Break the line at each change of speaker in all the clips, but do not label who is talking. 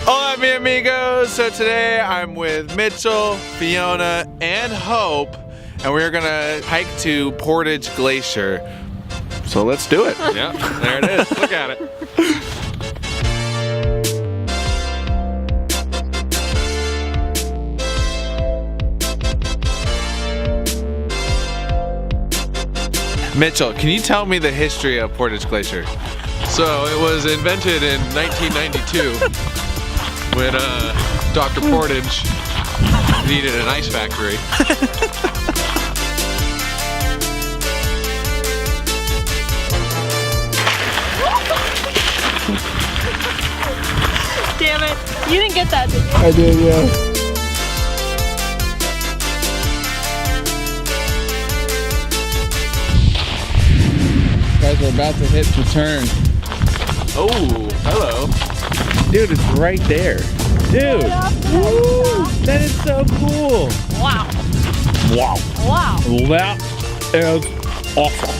Hola, mi amigos. So today I'm with Mitchell, Fiona, and Hope, and we're gonna hike to Portage Glacier. So let's do it.
Yeah, there it is. Look at it.
Mitchell, can you tell me the history of Portage Glacier?
So it was invented in 1992 when Dr. Portage needed an ice factory.
Damn it. You didn't get that, did you?
I did, yeah. Guys, we're about to hit the turn.
Oh, hello.
Dude, it's right there. Dude, woo, that is so cool.
Wow.
Wow.
Wow.
That is awesome.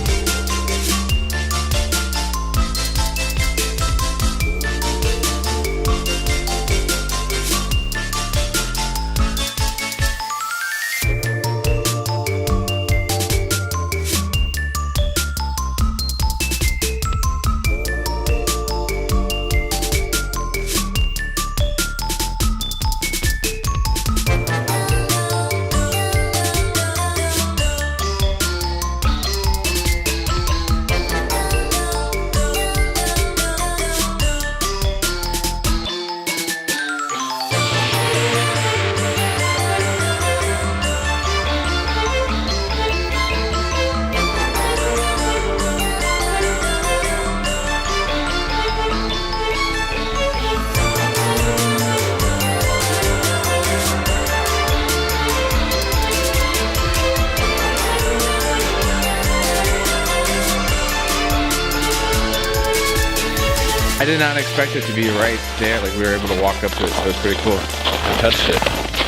I did not expect it to be right there. Like, we were able to walk up to it, so it was pretty cool.
I touched it.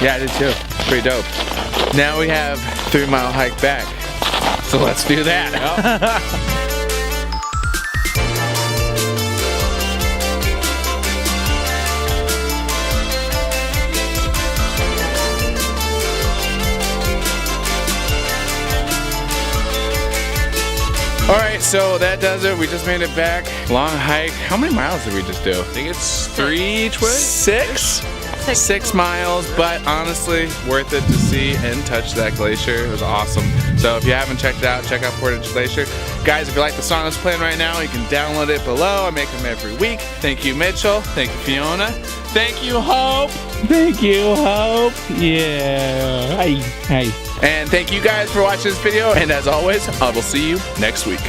Yeah, I did too. Pretty dope. Now we have 3 mile hike back. So let's do that.
Yep.
Alright, so that does it. We just made it back. Long hike. How many miles did we just do?
I think it's 3 each way.
6? 6 miles, but honestly, worth it to see and touch that glacier. It was awesome. So if you haven't checked it out, check out Portage Glacier. Guys, if you like the song that's playing right now, you can download it below. I make them every week. Thank you, Mitchell. Thank you, Fiona. Thank you, Hope. Thank you, Hope. Yeah. Hi. And thank you guys for watching this video. And as always, I will see you next week.